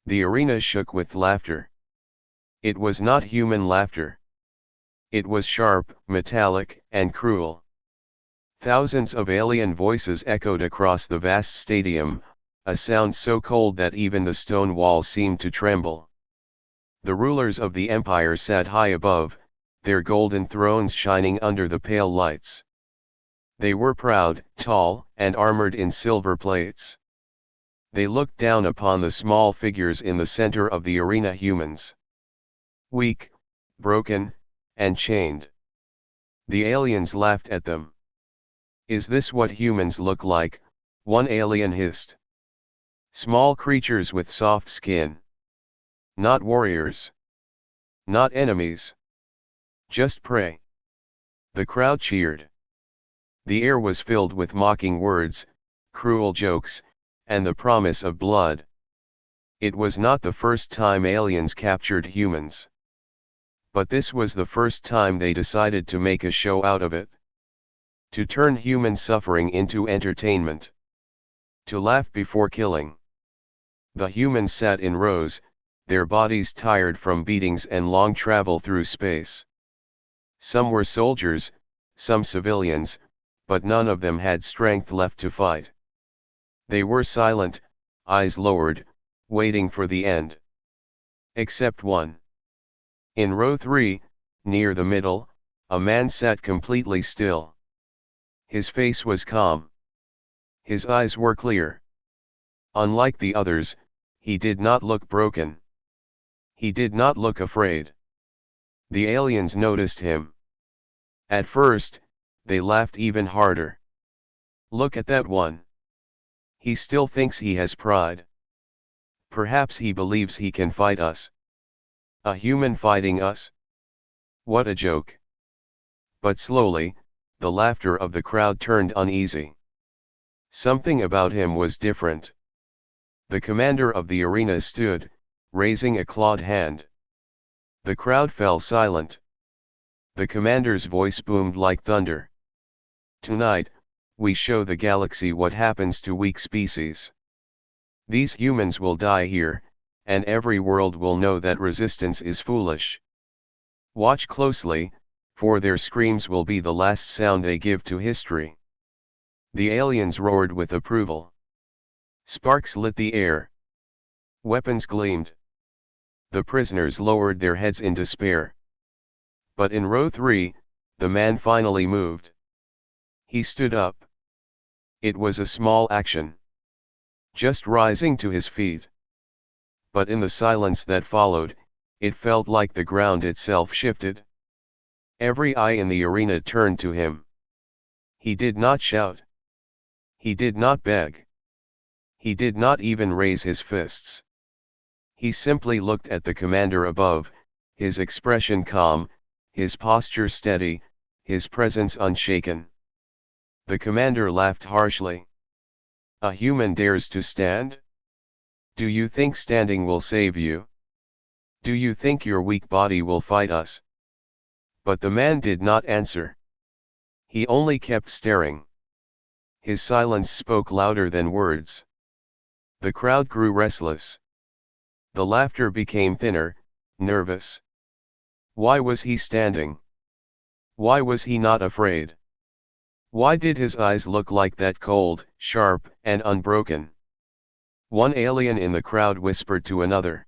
The arena shook with laughter. It was not human laughter. It was sharp, metallic, and cruel. Thousands of alien voices echoed across the vast stadium, a sound so cold that even the stone walls seemed to tremble. The rulers of the empire sat high above, their golden thrones shining under the pale lights. They were proud, tall, and armored in silver plates. They looked down upon the small figures in the center of the arena, humans. Weak, broken, and chained. The aliens laughed at them. "Is this what humans look like?" one alien hissed. "Small creatures with soft skin. Not warriors. Not enemies. Just prey." The crowd cheered. The air was filled with mocking words, cruel jokes, and the promise of blood. It was not the first time aliens captured humans. But this was the first time they decided to make a show out of it. To turn human suffering into entertainment. To laugh before killing. The humans sat in rows, their bodies tired from beatings and long travel through space. Some were soldiers, some civilians, but none of them had strength left to fight. They were silent, eyes lowered, waiting for the end. Except one. In row 3, near the middle, a man sat completely still. His face was calm. His eyes were clear. Unlike the others, he did not look broken. He did not look afraid. The aliens noticed him. At first, they laughed even harder. "Look at that one. He still thinks he has pride. Perhaps he believes he can fight us. A human fighting us? What a joke." But slowly, the laughter of the crowd turned uneasy. Something about him was different. The commander of the arena stood, raising a clawed hand. The crowd fell silent. The commander's voice boomed like thunder. "Tonight, we show the galaxy what happens to weak species. These humans will die here, and every world will know that resistance is foolish. Watch closely, for their screams will be the last sound they give to history." The aliens roared with approval. Sparks lit the air. Weapons gleamed. The prisoners lowered their heads in despair. But in row 3, the man finally moved. He stood up. It was a small action. Just rising to his feet. But in the silence that followed, it felt like the ground itself shifted. Every eye in the arena turned to him. He did not shout. He did not beg. He did not even raise his fists. He simply looked at the commander above, his expression calm, his posture steady, his presence unshaken. The commander laughed harshly. "A human dares to stand? Do you think standing will save you? Do you think your weak body will fight us?" But the man did not answer. He only kept staring. His silence spoke louder than words. The crowd grew restless. The laughter became thinner, nervous. Why was he standing? Why was he not afraid? Why did his eyes look like that, cold, sharp, and unbroken? One alien in the crowd whispered to another.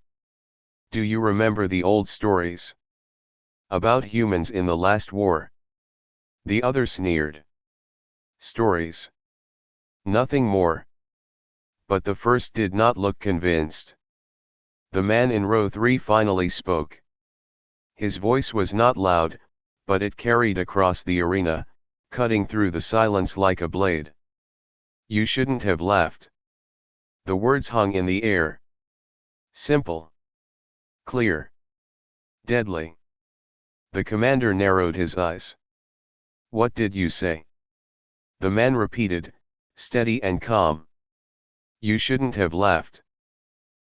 "Do you remember the old stories? About humans in the last war?" The other sneered. "Stories. Nothing more." But the first did not look convinced. The man in row 3 finally spoke. His voice was not loud, but it carried across the arena, cutting through the silence like a blade. "You shouldn't have laughed." The words hung in the air. Simple. Clear. Deadly. The commander narrowed his eyes. "What did you say?" The man repeated, steady and calm. "You shouldn't have laughed."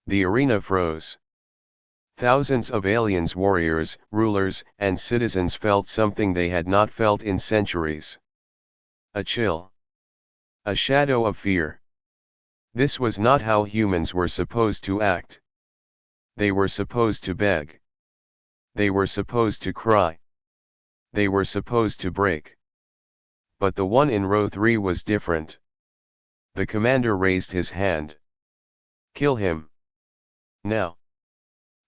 The arena froze. Thousands of aliens, warriors, rulers, and citizens felt something they had not felt in centuries. A chill. A shadow of fear. This was not how humans were supposed to act. They were supposed to beg. They were supposed to cry. They were supposed to break. But the one in row 3 was different. The commander raised his hand. Kill him. Now.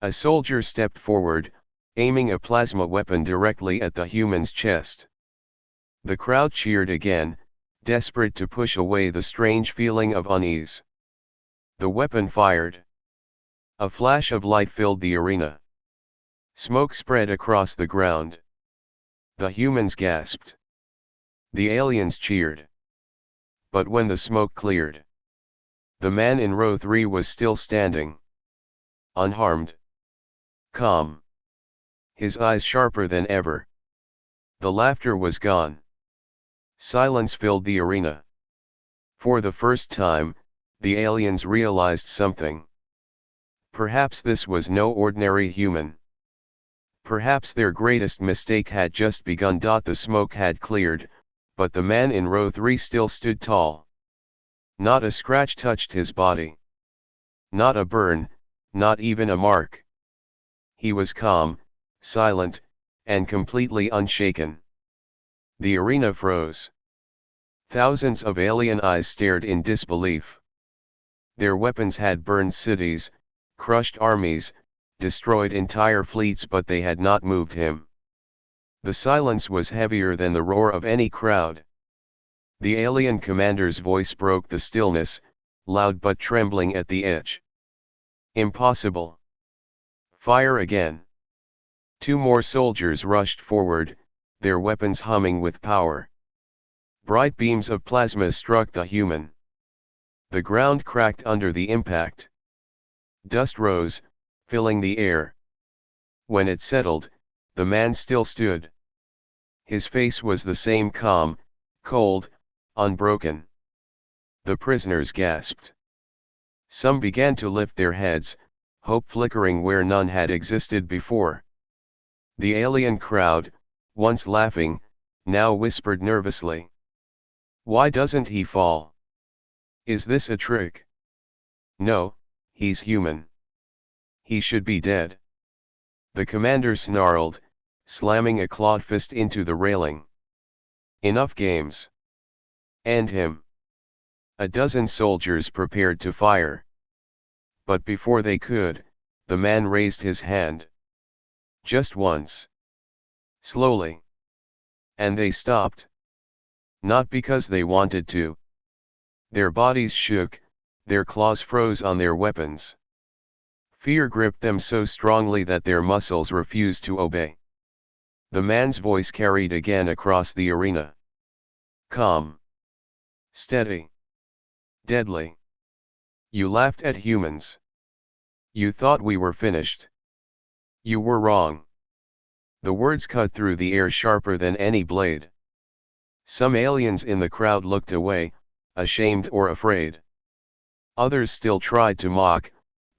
A soldier stepped forward, aiming a plasma weapon directly at the human's chest. The crowd cheered again, desperate to push away the strange feeling of unease. The weapon fired. A flash of light filled the arena. Smoke spread across the ground. The humans gasped. The aliens cheered. But when the smoke cleared, the man in row 3 was still standing. Unharmed. Calm. His eyes sharper than ever. The laughter was gone. Silence filled the arena. For the first time, the aliens realized something. Perhaps this was no ordinary human. Perhaps their greatest mistake had just begun. The smoke had cleared, but the man in row 3 still stood tall. Not a scratch touched his body. Not a burn, not even a mark. He was calm, silent, and completely unshaken. The arena froze. Thousands of alien eyes stared in disbelief. Their weapons had burned cities, crushed armies, destroyed entire fleets, but they had not moved him. The silence was heavier than the roar of any crowd. The alien commander's voice broke the stillness, loud but trembling at the edge. Impossible. Fire again. 2 more soldiers rushed forward, their weapons humming with power. Bright beams of plasma struck the human. The ground cracked under the impact. Dust rose, filling the air. When it settled, the man still stood. His face was the same, calm, cold, unbroken. The prisoners gasped. Some began to lift their heads, hope flickering where none had existed before. The alien crowd, once laughing, now whispered nervously. Why doesn't he fall? Is this a trick? No, he's human. He should be dead. The commander snarled, slamming a clawed fist into the railing. Enough games. End him. A dozen soldiers prepared to fire. But before they could, the man raised his hand. Just once. Slowly. And they stopped. Not because they wanted to. Their bodies shook, their claws froze on their weapons. Fear gripped them so strongly that their muscles refused to obey. The man's voice carried again across the arena. Calm. Steady. Deadly. You laughed at humans. You thought we were finished. You were wrong. The words cut through the air sharper than any blade. Some aliens in the crowd looked away, ashamed or afraid. Others still tried to mock,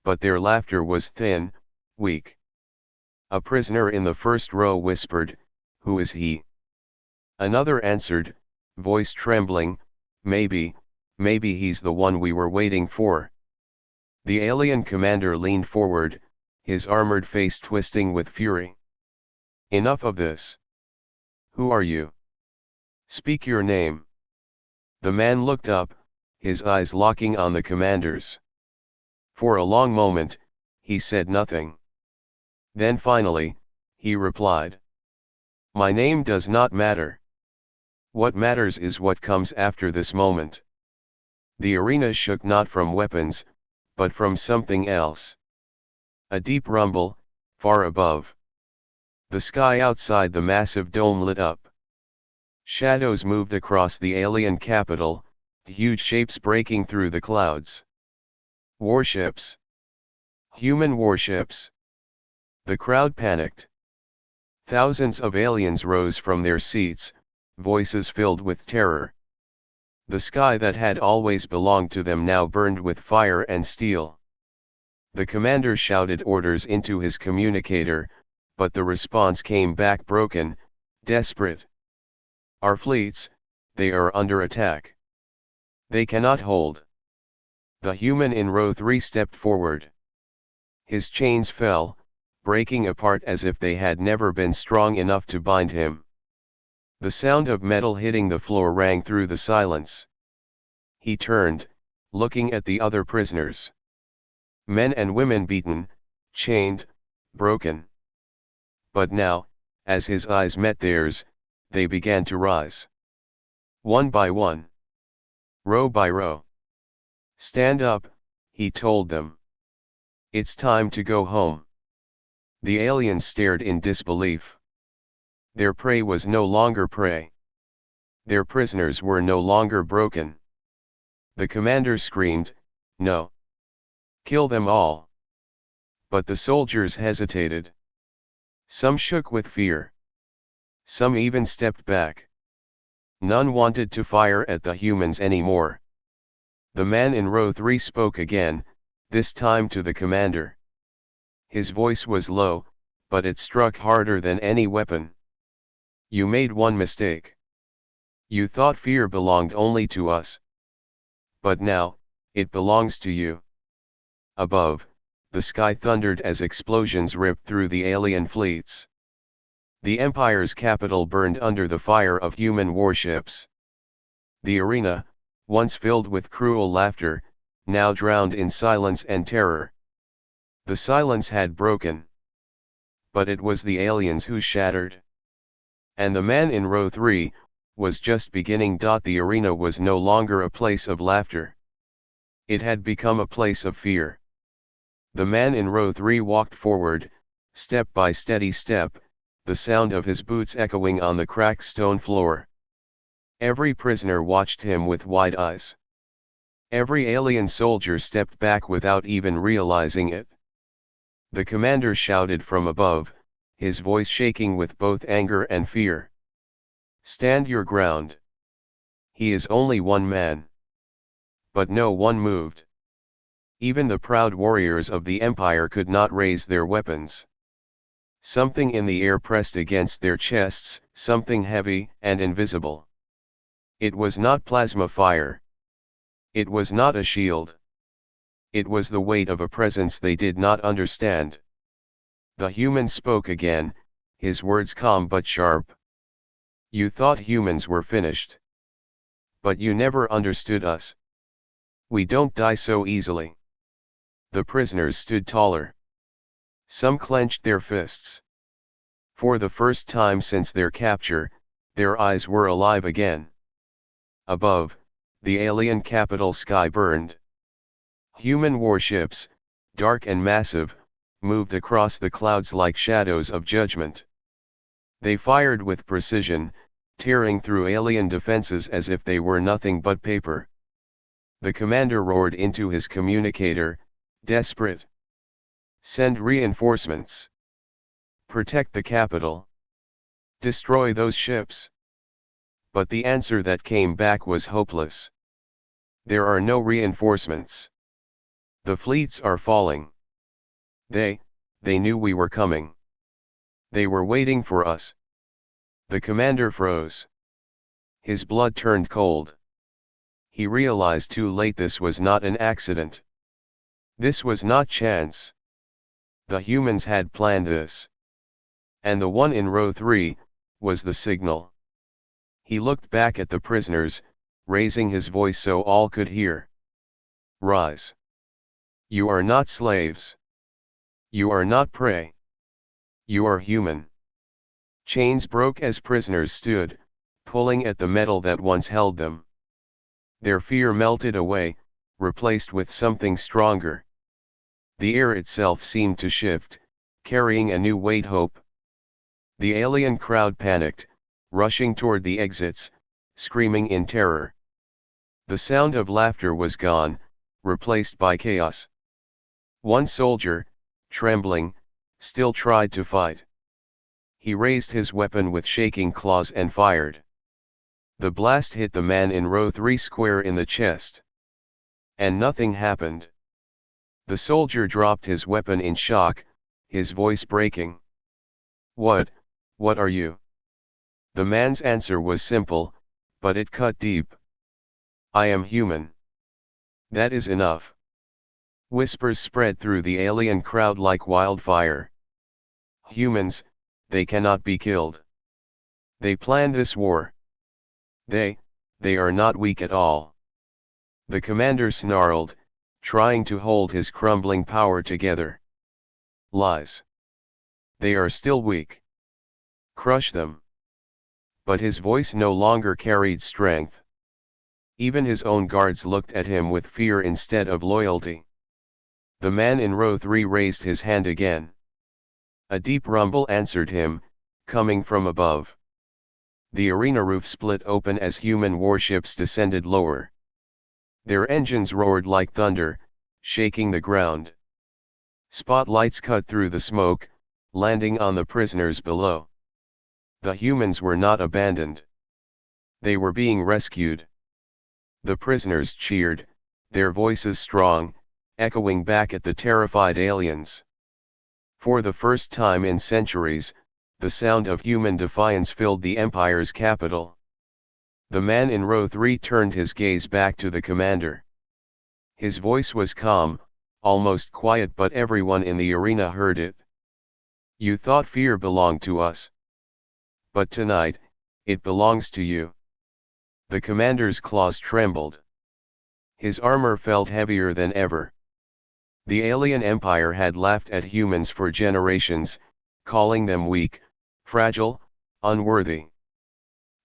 but their laughter was thin, weak. A prisoner in the first row whispered, "Who is he?" Another answered, voice trembling, maybe he's the one we were waiting for." The alien commander leaned forward, his armored face twisting with fury. "Enough of this. Who are you? Speak your name." The man looked up, his eyes locking on the commander's. For a long moment, he said nothing. Then finally, he replied. "My name does not matter. What matters is what comes after this moment." The arena shook not from weapons, but from something else. A deep rumble, far above. The sky outside the massive dome lit up. Shadows moved across the alien capital, huge shapes breaking through the clouds. Warships. Human warships. The crowd panicked. Thousands of aliens rose from their seats, voices filled with terror. The sky that had always belonged to them now burned with fire and steel. The commander shouted orders into his communicator, but the response came back broken, desperate. "Our fleets, they are under attack. They cannot hold." The human in row 3 stepped forward. His chains fell, breaking apart as if they had never been strong enough to bind him. The sound of metal hitting the floor rang through the silence. He turned, looking at the other prisoners. Men and women beaten, chained, broken. But now, as his eyes met theirs, they began to rise. One by one. Row by row. Stand up, he told them. It's time to go home. The aliens stared in disbelief. Their prey was no longer prey. Their prisoners were no longer broken. The commander screamed, "No! Kill them all!" But the soldiers hesitated. Some shook with fear. Some even stepped back. None wanted to fire at the humans anymore. The man in row 3 spoke again, this time to the commander. His voice was low, but it struck harder than any weapon. You made one mistake. You thought fear belonged only to us. But now, it belongs to you. Above, the sky thundered as explosions ripped through the alien fleets. The Empire's capital burned under the fire of human warships. The arena, once filled with cruel laughter, now drowned in silence and terror. The silence had broken. But it was the aliens who shattered. And the man in row 3, was just beginning. The arena was no longer a place of laughter. It had become a place of fear. The man in row 3 walked forward, step by steady step, the sound of his boots echoing on the cracked stone floor. Every prisoner watched him with wide eyes. Every alien soldier stepped back without even realizing it. The commander shouted from above, his voice shaking with both anger and fear. Stand your ground. He is only one man. But no one moved. Even the proud warriors of the Empire could not raise their weapons. Something in the air pressed against their chests, something heavy and invisible. It was not plasma fire. It was not a shield. It was the weight of a presence they did not understand. The human spoke again, his words calm but sharp. You thought humans were finished. But you never understood us. We don't die so easily. The prisoners stood taller. Some clenched their fists. For the first time since their capture, their eyes were alive again. Above, the alien capital sky burned. Human warships, dark and massive, moved across the clouds like shadows of judgment. They fired with precision, tearing through alien defenses as if they were nothing but paper. The commander roared into his communicator, desperate. Send reinforcements. Protect the capital. Destroy those ships. But the answer that came back was hopeless. There are no reinforcements. The fleets are falling. They knew we were coming. They were waiting for us. The commander froze. His blood turned cold. He realized too late this was not an accident. This was not chance. The humans had planned this. And the one in row 3, was the signal. He looked back at the prisoners, raising his voice so all could hear. Rise. You are not slaves. You are not prey. You are human. Chains broke as prisoners stood, pulling at the metal that once held them. Their fear melted away, replaced with something stronger. The air itself seemed to shift, carrying a new weight. Hope. The alien crowd panicked, rushing toward the exits, screaming in terror. The sound of laughter was gone, replaced by chaos. One soldier, trembling, still tried to fight. He raised his weapon with shaking claws and fired. The blast hit the man in row 3 square in the chest. And nothing happened. The soldier dropped his weapon in shock, his voice breaking. What are you? The man's answer was simple, but it cut deep. I am human. That is enough. Whispers spread through the alien crowd like wildfire. Humans, they cannot be killed. They planned this war. They are not weak at all. The commander snarled, trying to hold his crumbling power together. Lies. They are still weak. Crush them. But his voice no longer carried strength. Even his own guards looked at him with fear instead of loyalty. The man in row 3 raised his hand again. A deep rumble answered him, coming from above. The arena roof split open as human warships descended lower. Their engines roared like thunder, shaking the ground. Spotlights cut through the smoke, landing on the prisoners below. The humans were not abandoned. They were being rescued. The prisoners cheered, their voices strong, echoing back at the terrified aliens. For the first time in centuries, the sound of human defiance filled the Empire's capital. The man in row 3 turned his gaze back to the commander. His voice was calm, almost quiet, but everyone in the arena heard it. You thought fear belonged to us. But tonight, it belongs to you. The commander's claws trembled. His armor felt heavier than ever. The alien empire had laughed at humans for generations, calling them weak, fragile, unworthy.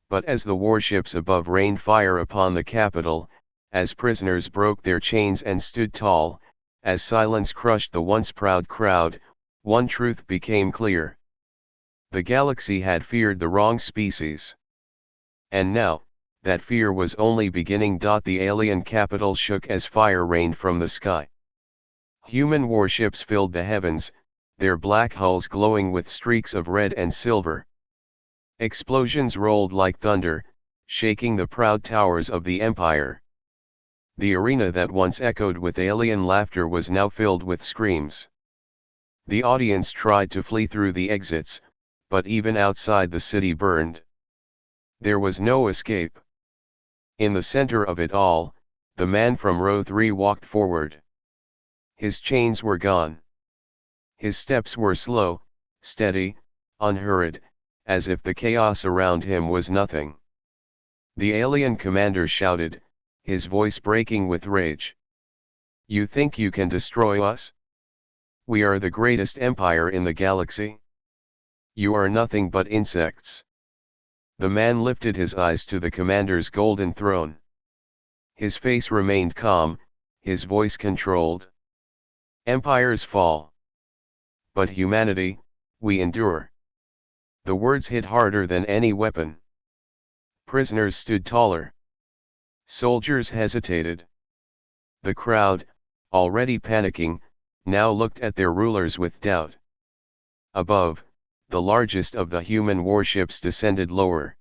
But as the warships above rained fire upon the capital, as prisoners broke their chains and stood tall, as silence crushed the once proud crowd, one truth became clear. The galaxy had feared the wrong species. And now, that fear was only beginning. The alien capital shook as fire rained from the sky. Human warships filled the heavens, their black hulls glowing with streaks of red and silver. Explosions rolled like thunder, shaking the proud towers of the Empire. The arena that once echoed with alien laughter was now filled with screams. The audience tried to flee through the exits, but even outside the city burned. There was no escape. In the center of it all, the man from row 3 walked forward. His chains were gone. His steps were slow, steady, unhurried, as if the chaos around him was nothing. The alien commander shouted, his voice breaking with rage. You think you can destroy us? We are the greatest empire in the galaxy. You are nothing but insects. The man lifted his eyes to the commander's golden throne. His face remained calm, his voice controlled. Empires fall. But humanity, we endure. The words hit harder than any weapon. Prisoners stood taller. Soldiers hesitated. The crowd, already panicking, now looked at their rulers with doubt. Above, the largest of the human warships descended lower.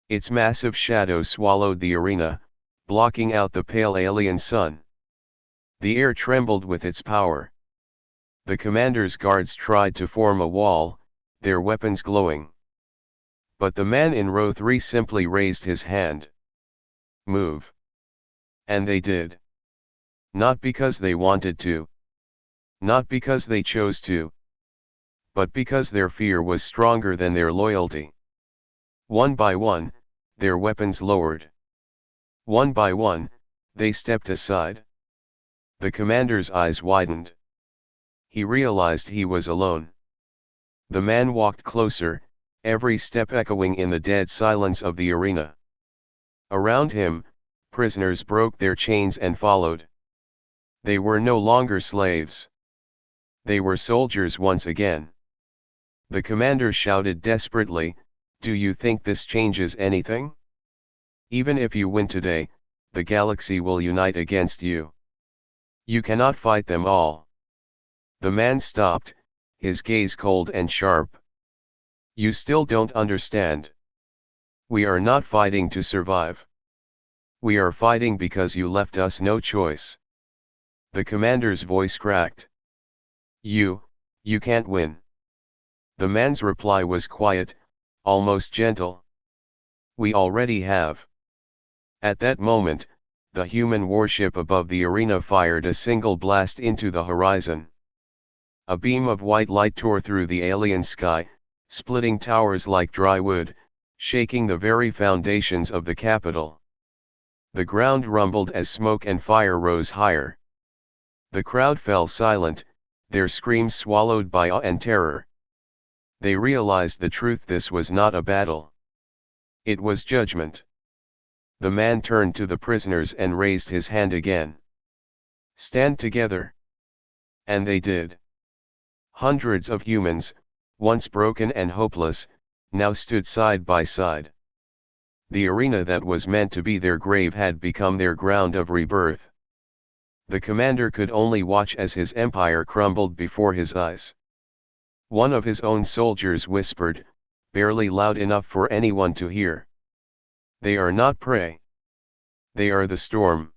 Its massive shadow swallowed the arena, blocking out the pale alien sun. The air trembled with its power. The commander's guards tried to form a wall, their weapons glowing. But the man in row 3 simply raised his hand. Move. And they did. Not because they wanted to. Not because they chose to. But because their fear was stronger than their loyalty. One by one, their weapons lowered. One by one, they stepped aside. The commander's eyes widened. He realized he was alone. The man walked closer, every step echoing in the dead silence of the arena. Around him, prisoners broke their chains and followed. They were no longer slaves. They were soldiers once again. The commander shouted desperately, "Do you think this changes anything? Even if you win today, the galaxy will unite against you. You cannot fight them all." The man stopped, his gaze cold and sharp. "You still don't understand. We are not fighting to survive. We are fighting because you left us no choice." The commander's voice cracked. You can't win." The man's reply was quiet, almost gentle. "We already have." At that moment, the human warship above the arena fired a single blast into the horizon. A beam of white light tore through the alien sky, splitting towers like dry wood, shaking the very foundations of the capital. The ground rumbled as smoke and fire rose higher. The crowd fell silent, their screams swallowed by awe and terror. They realized the truth: this was not a battle. It was judgment. The man turned to the prisoners and raised his hand again. "Stand together." And they did. Hundreds of humans, once broken and hopeless, now stood side by side. The arena that was meant to be their grave had become their ground of rebirth. The commander could only watch as his empire crumbled before his eyes. One of his own soldiers whispered, barely loud enough for anyone to hear, "They are not prey. They are the storm."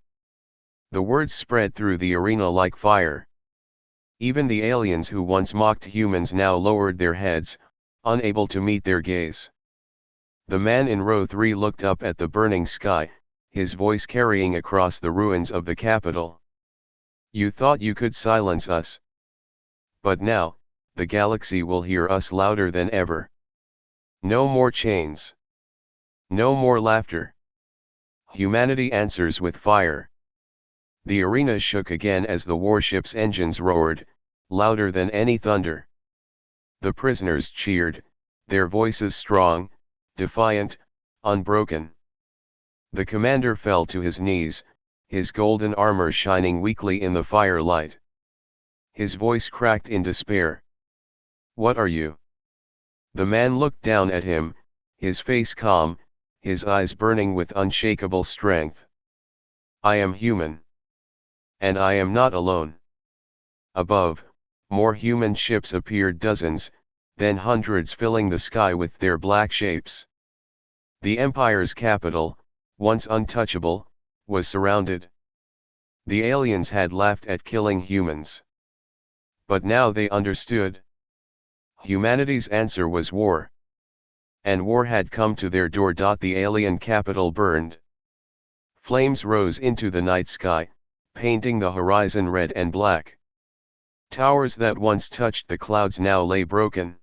The words spread through the arena like fire. Even the aliens who once mocked humans now lowered their heads, unable to meet their gaze. The man in row 3 looked up at the burning sky, his voice carrying across the ruins of the capital. "You thought you could silence us. But now, the galaxy will hear us louder than ever. No more chains. No more laughter. Humanity answers with fire." The arena shook again as the warship's engines roared, louder than any thunder. The prisoners cheered, their voices strong, defiant, unbroken. The commander fell to his knees, his golden armor shining weakly in the firelight. His voice cracked in despair. "What are you?" The man looked down at him, his face calm, his eyes burning with unshakable strength. "I am human. And I am not alone." Above, more human ships appeared, dozens, then hundreds, filling the sky with their black shapes. The Empire's capital, once untouchable, was surrounded. The aliens had laughed at killing humans. But now they understood. Humanity's answer was war. And war had come to their door. The alien capital burned. Flames rose into the night sky, painting the horizon red and black. Towers that once touched the clouds now lay broken.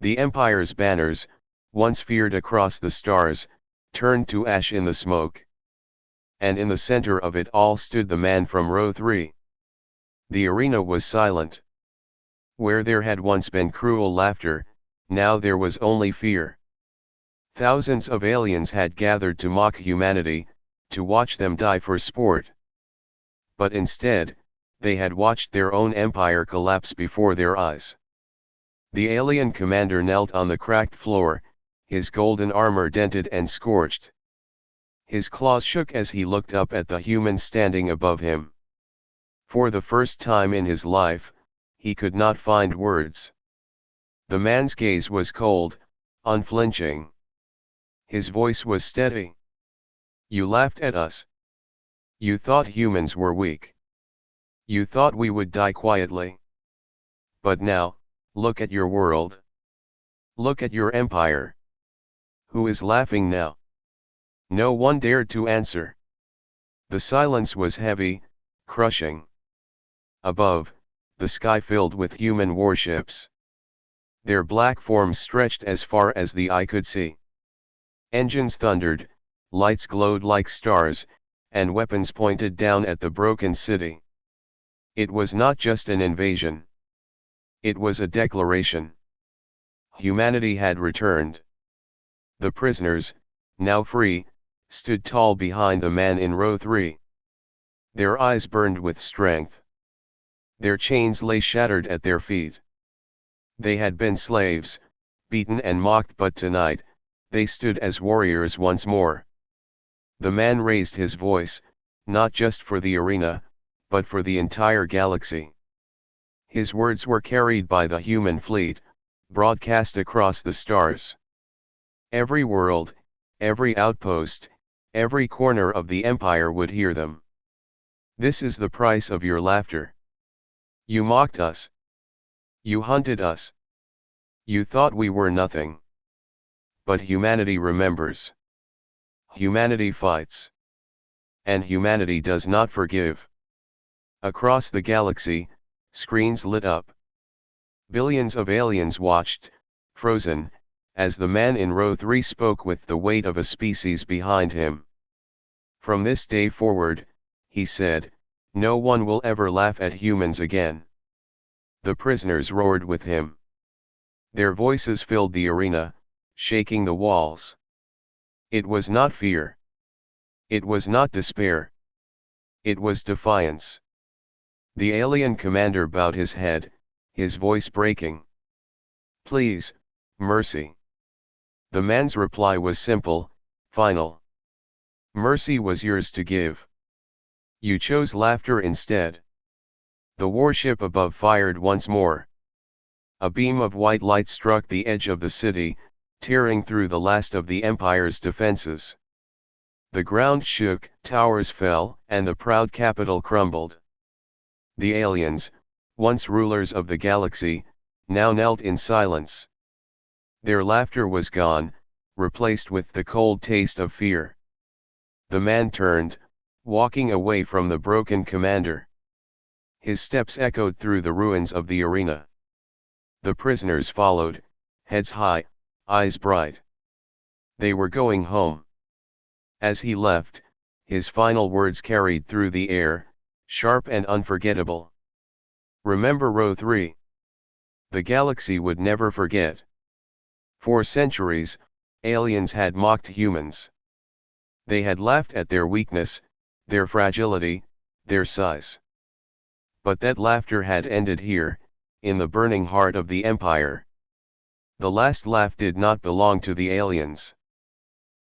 The Empire's banners, once feared across the stars, turned to ash in the smoke. And in the center of it all stood the man from row 3. The arena was silent. Where there had once been cruel laughter, now there was only fear. Thousands of aliens had gathered to mock humanity, to watch them die for sport. But instead, they had watched their own empire collapse before their eyes. The alien commander knelt on the cracked floor, his golden armor dented and scorched. His claws shook as he looked up at the human standing above him. For the first time in his life, he could not find words. The man's gaze was cold, unflinching. His voice was steady. "You laughed at us. You thought humans were weak. You thought we would die quietly. But now, look at your world. Look at your empire. Who is laughing now?" No one dared to answer. The silence was heavy, crushing. Above, the sky filled with human warships. Their black forms stretched as far as the eye could see. Engines thundered, lights glowed like stars, and weapons pointed down at the broken city. It was not just an invasion. It was a declaration. Humanity had returned. The prisoners, now free, stood tall behind the man in row 3. Their eyes burned with strength. Their chains lay shattered at their feet. They had been slaves, beaten and mocked, but tonight, they stood as warriors once more. The man raised his voice, not just for the arena, but for the entire galaxy. His words were carried by the human fleet, broadcast across the stars. Every world, every outpost, every corner of the empire would hear them. "This is the price of your laughter. You mocked us. You hunted us. You thought we were nothing. But humanity remembers. Humanity fights. and humanity does not forgive. Across the galaxy, screens lit up. Billions of aliens watched, frozen, as the man in row 3 spoke with the weight of a species behind him. From this day forward, he said, no one will ever laugh at humans again. The prisoners roared with him. Their voices filled the arena, shaking the walls. It was not fear. It was not despair. It was defiance. The alien commander bowed his head, his voice breaking. Please, mercy. The man's reply was simple, final. Mercy was yours to give. You chose laughter instead. The warship above fired once more. A beam of white light struck the edge of the city, tearing through the last of the Empire's defenses. The ground shook, towers fell, and the proud capital crumbled. The aliens, once rulers of the galaxy, now knelt in silence. Their laughter was gone, replaced with the cold taste of fear. The man turned, walking away from the broken commander. His steps echoed through the ruins of the arena. The prisoners followed, heads high, eyes bright. They were going home. As he left, his final words carried through the air, sharp and unforgettable. Remember row 3. The galaxy would never forget. For centuries, aliens had mocked humans. They had laughed at their weakness, their fragility, their size. But that laughter had ended here, in the burning heart of the Empire. The last laugh did not belong to the aliens.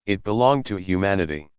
It belonged to humanity.